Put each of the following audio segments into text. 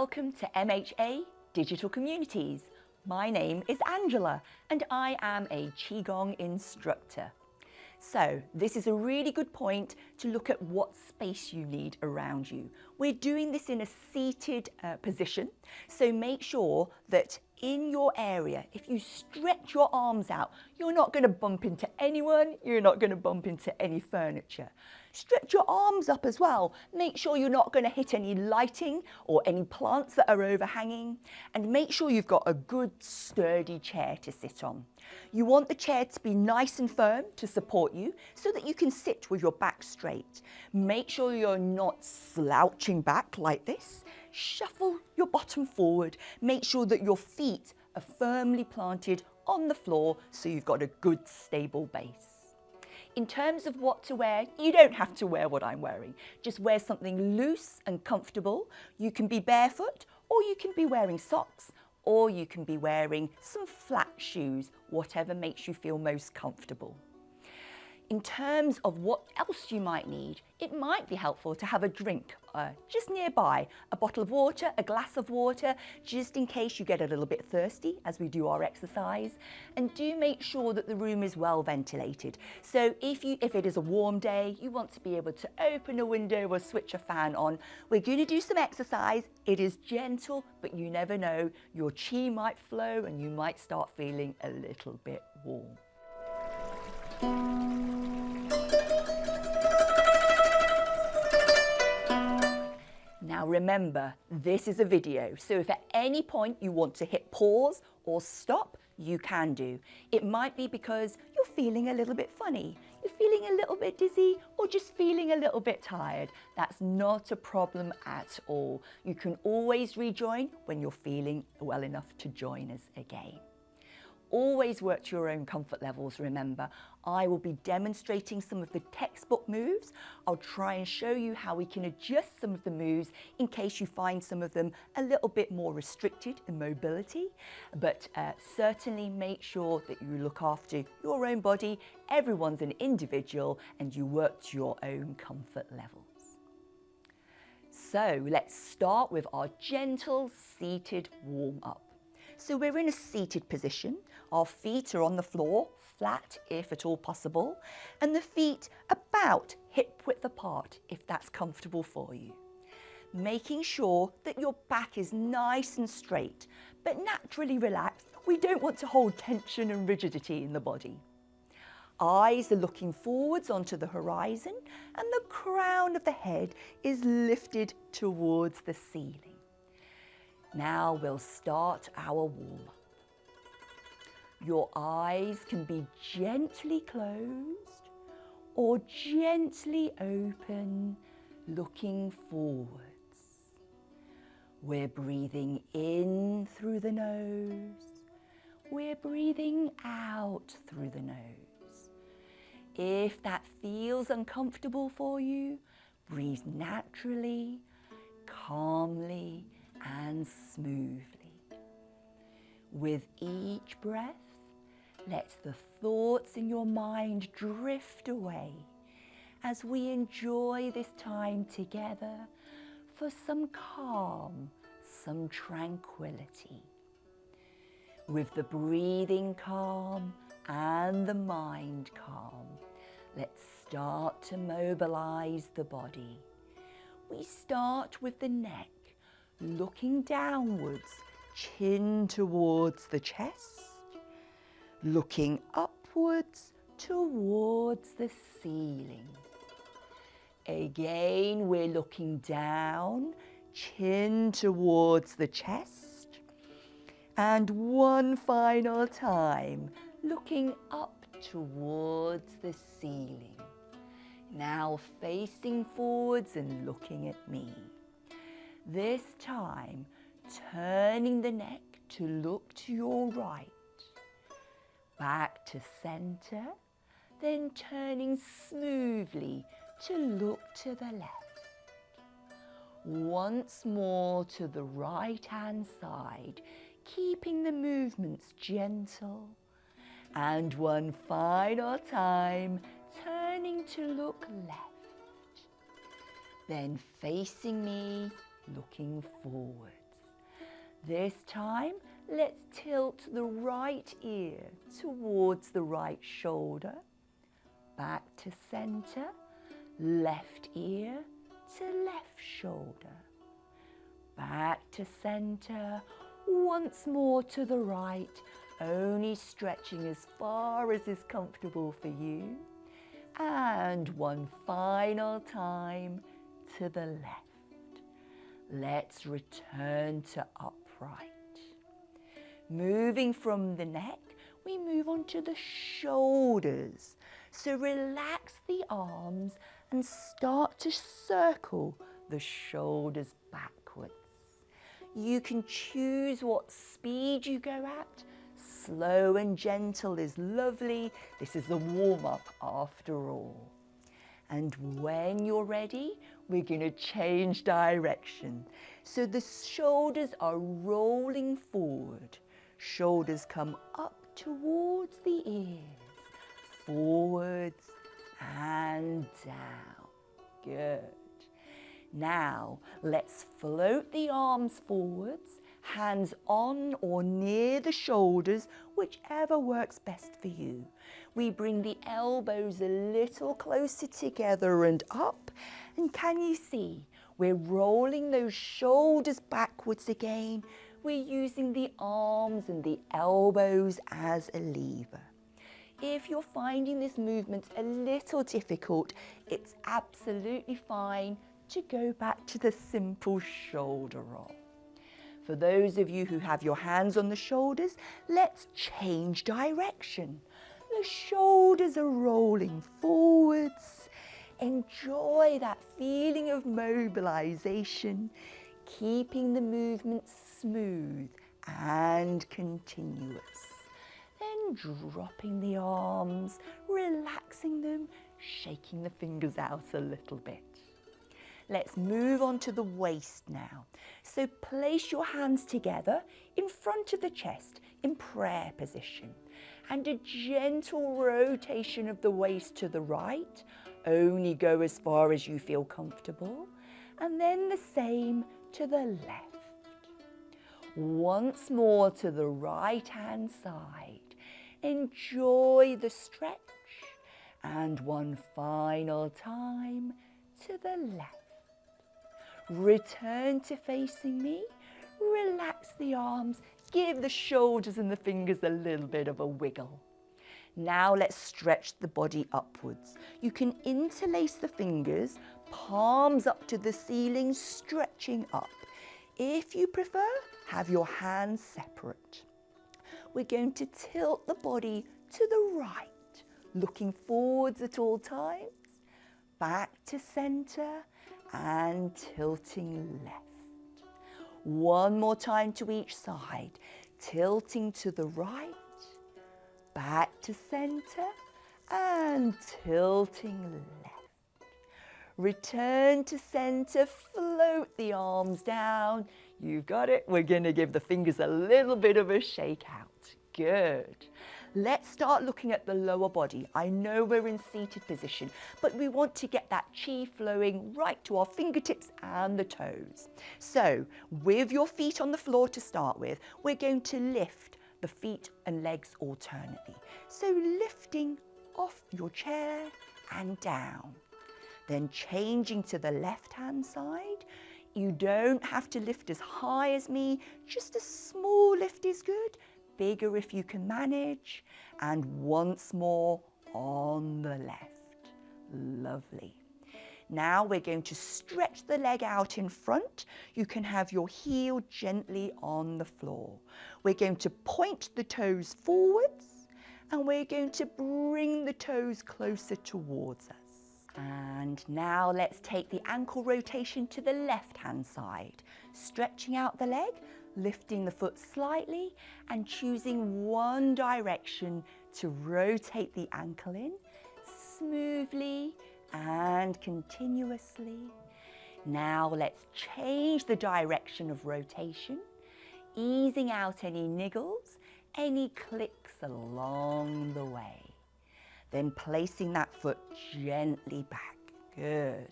Welcome to MHA Digital Communities. My name is Angela and I am a Qigong instructor. So this is a really good point to look at what space you need around you. We're doing this in a seated position, so make sure that in your area, if you stretch your arms out, you're not going to bump into anyone, you're not going to bump into any furniture. Stretch your arms up as well. Make sure you're not going to hit any lighting or any plants that are overhanging, and make sure you've got a good sturdy chair to sit on. You want the chair to be nice and firm to support you so that you can sit with your back straight. Make sure you're not slouching back like this. Shuffle your bottom forward. Make sure that your feet are firmly planted on the floor so you've got a good stable base. In terms of what to wear, you don't have to wear what I'm wearing. Just wear something loose and comfortable. You can be barefoot, or you can be wearing socks, or you can be wearing some flat shoes, whatever makes you feel most comfortable. In terms of what else you might need, it might be helpful to have a drink just nearby, a bottle of water, a glass of water, just in case you get a little bit thirsty as we do our exercise. And do make sure that the room is well ventilated. So if it is a warm day, you want to be able to open a window or switch a fan on. We're going to do some exercise. It is gentle, but you never know. Your chi might flow and you might start feeling a little bit warm. Now remember, this is a video, so if at any point you want to hit pause or stop, you can do. It might be because you're feeling a little bit funny, you're feeling a little bit dizzy, or just feeling a little bit tired. That's not a problem at all. You can always rejoin when you're feeling well enough to join us again. Always work to your own comfort levels, remember. I will be demonstrating some of the textbook moves. I'll try and show you how we can adjust some of the moves in case you find some of them a little bit more restricted in mobility. But certainly make sure that you look after your own body. Everyone's an individual and you work to your own comfort levels. So let's start with our gentle seated warm-up. So we're in a seated position. Our feet are on the floor, flat if at all possible, and the feet about hip width apart if that's comfortable for you. Making sure that your back is nice and straight, but naturally relaxed. We don't want to hold tension and rigidity in the body. Eyes are looking forwards onto the horizon, and the crown of the head is lifted towards the ceiling. Now we'll start our warm-up. Your eyes can be gently closed or gently open, looking forwards. We're breathing in through the nose. We're breathing out through the nose. If that feels uncomfortable for you, breathe naturally, calmly, and smoothly. With each breath, let the thoughts in your mind drift away as we enjoy this time together for some calm, some tranquility. With the breathing calm and the mind calm, let's start to mobilize the body. We start with the neck, looking downwards, chin towards the chest, looking upwards towards the ceiling. Again, we're looking down, chin towards the chest, and one final time, looking up towards the ceiling. Now facing forwards and looking at me. This time, turning the neck to look to your right, back to center, then turning smoothly to look to the left. Once more to the right-hand side, keeping the movements gentle. And one final time, turning to look left. Then facing me, looking forwards. This time, let's tilt the right ear towards the right shoulder. Back to center, left ear to left shoulder. Back to center, once more to the right, only stretching as far as is comfortable for you. And one final time to the left. Let's return to upright. Moving from the neck, we move on to the shoulders. So relax the arms and start to circle the shoulders backwards. You can choose what speed you go at. Slow and gentle is lovely. This is the warm-up after all. And when you're ready, we're going to change direction. So the shoulders are rolling forward. Shoulders come up towards the ears, forwards and down. Good. Now, let's float the arms forwards, hands on or near the shoulders, whichever works best for you. We bring the elbows a little closer together and up. And can you see, we're rolling those shoulders backwards again. We're using the arms and the elbows as a lever. If you're finding this movement a little difficult, it's absolutely fine to go back to the simple shoulder roll. For those of you who have your hands on the shoulders, let's change direction. The shoulders are rolling forwards. Enjoy that feeling of mobilization, keeping the movement smooth and continuous. Then dropping the arms, relaxing them, shaking the fingers out a little bit. Let's move on to the waist now. So place your hands together in front of the chest in prayer position, and a gentle rotation of the waist to the right. Only go as far as you feel comfortable, and then the same to the left. Once more to the right hand side. Enjoy the stretch, and one final time to the left. Return to facing me, relax the arms, give the shoulders and the fingers a little bit of a wiggle. Now let's stretch the body upwards. You can interlace the fingers, palms up to the ceiling, stretching up. If you prefer, have your hands separate. We're going to tilt the body to the right, looking forwards at all times, back to center, and tilting left. One more time to each side, tilting to the right, back to center, and tilting left. Return to center, float the arms down. You've got it. We're going to give the fingers a little bit of a shake out. Good. Let's start looking at the lower body. I know we're in seated position, but we want to get that chi flowing right to our fingertips and the toes. So with your feet on the floor to start with, we're going to lift the feet and legs alternately. So lifting off your chair and down. Then changing to the left-hand side. You don't have to lift as high as me, just a small lift is good. Bigger if you can manage, and once more on the left. Lovely. Now we're going to stretch the leg out in front. You can have your heel gently on the floor. We're going to point the toes forwards, and we're going to bring the toes closer towards us. And now let's take the ankle rotation to the left-hand side, stretching out the leg, lifting the foot slightly and choosing one direction to rotate the ankle in smoothly and continuously. Now let's change the direction of rotation, easing out any niggles, any clicks along the way. Then placing that foot gently back. Good.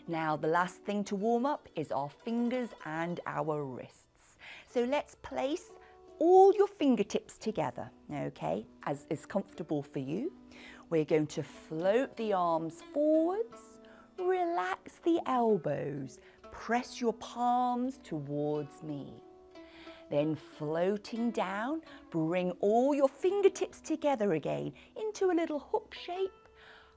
Now the last thing to warm up is our fingers and our wrists. So let's place all your fingertips together, okay, as is comfortable for you. We're going to float the arms forwards, relax the elbows, press your palms towards me. Then floating down, bring all your fingertips together again into a little hook shape.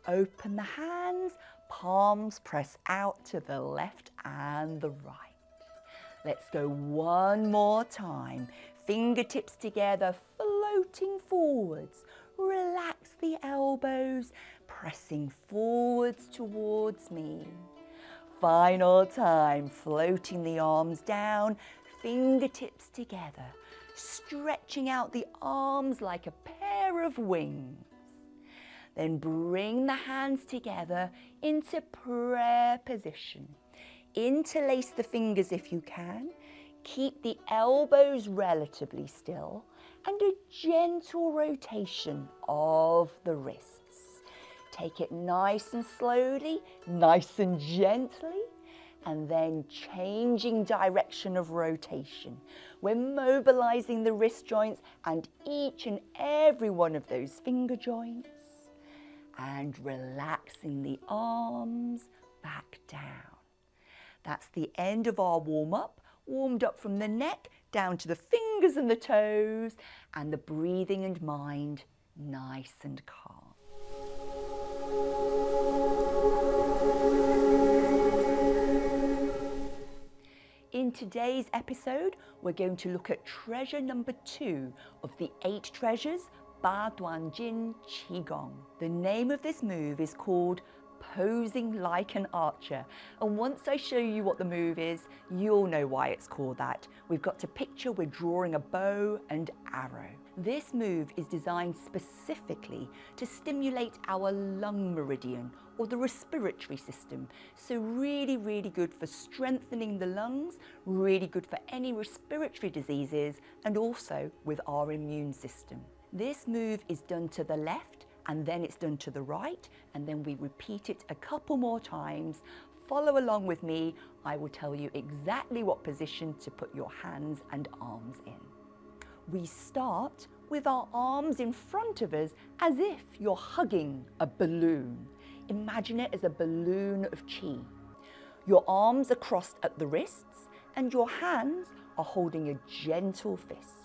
Open the hands, palms press out to the left and the right. Let's go one more time. Fingertips together, floating forwards. Relax the elbows, pressing forwards towards me. Final time, floating the arms down, fingertips together, stretching out the arms like a pair of wings. Then bring the hands together into prayer position. Interlace the fingers if you can. Keep the elbows relatively still and a gentle rotation of the wrists. Take it nice and slowly, nice and gently, and then changing direction of rotation. We're mobilizing the wrist joints and each and every one of those finger joints and relaxing the arms back down. That's the end of our warm-up. Warmed up from the neck down to the fingers and the toes, and the breathing and mind nice and calm. In today's episode, we're going to look at treasure number 2 of the 8 treasures, Ba Duan Jin Qigong. The name of this move is called Posing Like an Archer, and once I show you what the move is, you'll know why it's called that. We've got to picture we're drawing a bow and arrow. This move is designed specifically to stimulate our lung meridian or the respiratory system, so really good for strengthening the lungs, really good for any respiratory diseases, and also with our immune system. This move is done to the left, and then it's done to the right, and then we repeat it a couple more times. Follow along with me. I will tell you exactly what position to put your hands and arms in. We start with our arms in front of us as if you're hugging a balloon. Imagine it as a balloon of qi. Your arms are crossed at the wrists and your hands are holding a gentle fist.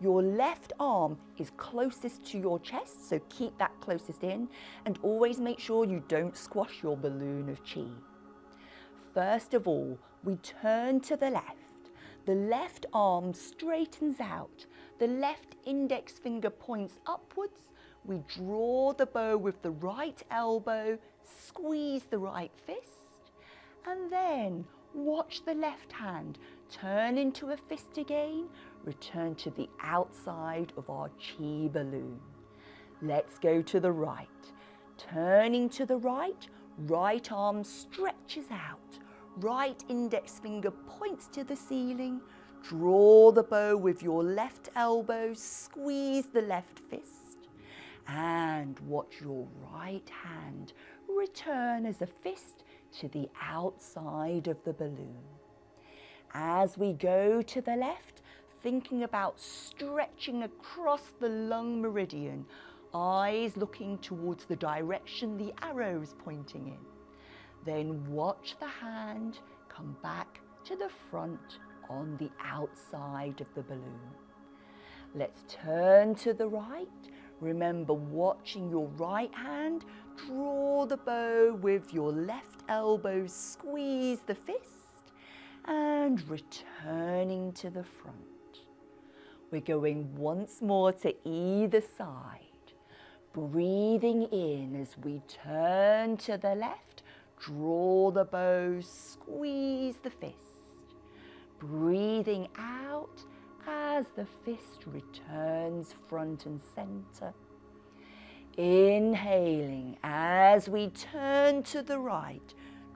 Your left arm is closest to your chest, so keep that closest in, and always make sure you don't squash your balloon of qi. First of all, we turn to the left. The left arm straightens out. The left index finger points upwards. We draw the bow with the right elbow, squeeze the right fist, and then watch the left hand turn into a fist again, return to the outside of our qi balloon. Let's go to the right. Turning to the right, right arm stretches out. Right index finger points to the ceiling. Draw the bow with your left elbow, squeeze the left fist, and watch your right hand return as a fist to the outside of the balloon. As we go to the left, thinking about stretching across the lung meridian, eyes looking towards the direction the arrow is pointing in. Then watch the hand come back to the front on the outside of the balloon. Let's turn to the right. Remember watching your right hand, draw the bow with your left elbow, squeeze the fist, and returning to the front. We're going once more to either side. Breathing in as we turn to the left, draw the bow, squeeze the fist. Breathing out as the fist returns front and center. Inhaling as we turn to the right,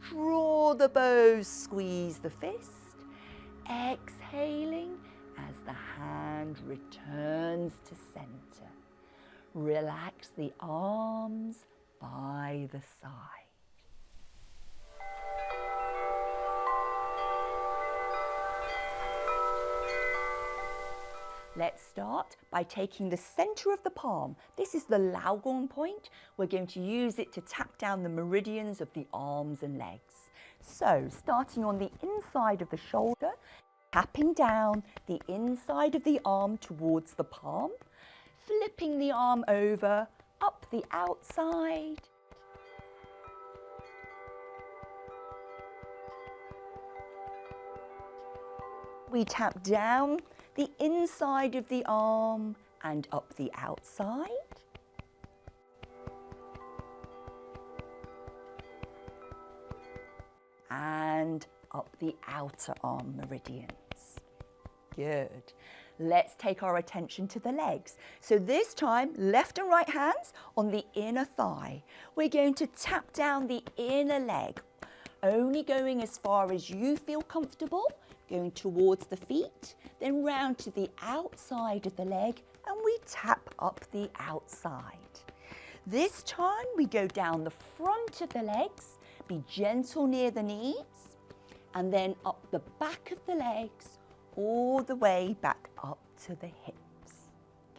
draw the bow, squeeze the fist. Exhaling as the hand returns to center. Relax the arms by the side. Let's start by taking the center of the palm. This is the Laogong point. We're going to use it to tap down the meridians of the arms and legs. So, starting on the inside of the shoulder, tapping down the inside of the arm towards the palm, flipping the arm over, up the outside. We tap down the inside of the arm and up the outside. And up the outer arm meridians. Good. Let's take our attention to the legs. So this time, left and right hands on the inner thigh. We're going to tap down the inner leg, only going as far as you feel comfortable, going towards the feet, then round to the outside of the leg, and we tap up the outside. This time we go down the front of the legs, be gentle near the knees, and then up the back of the legs, all the way back up to the hips.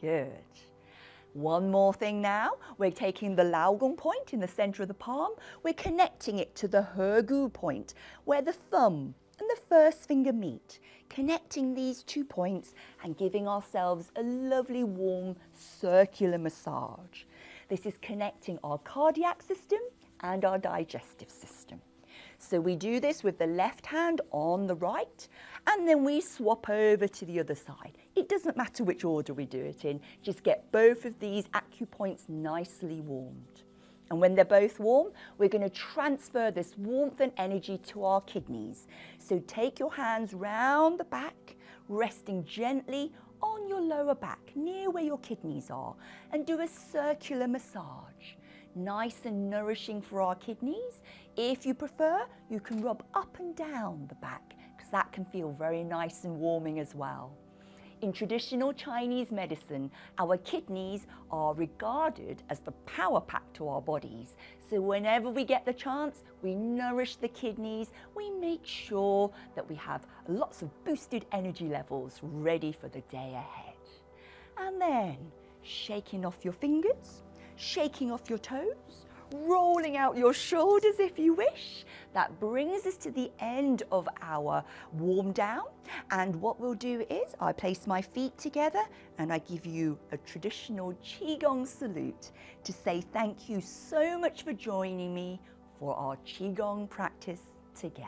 Good. One more thing now. We're taking the Laogong point in the center of the palm. We're connecting it to the Hegu point, where the thumb and the first finger meet, connecting these 2 points and giving ourselves a lovely warm circular massage. This is connecting our cardiac system and our digestive system. So we do this with the left hand on the right, and then we swap over to the other side. It doesn't matter which order we do it in, just get both of these acupoints nicely warmed. And when they're both warm, we're going to transfer this warmth and energy to our kidneys. So take your hands round the back, resting gently on your lower back, near where your kidneys are, and do a circular massage. Nice and nourishing for our kidneys. If you prefer, you can rub up and down the back, because that can feel very nice and warming as well. In traditional Chinese medicine, our kidneys are regarded as the power pack to our bodies. So whenever we get the chance, we nourish the kidneys. We make sure that we have lots of boosted energy levels ready for the day ahead. And then shaking off your fingers, shaking off your toes, rolling out your shoulders if you wish. That brings us to the end of our warm down. And what we'll do is I place my feet together and I give you a traditional Qigong salute to say thank you so much for joining me for our Qigong practice together.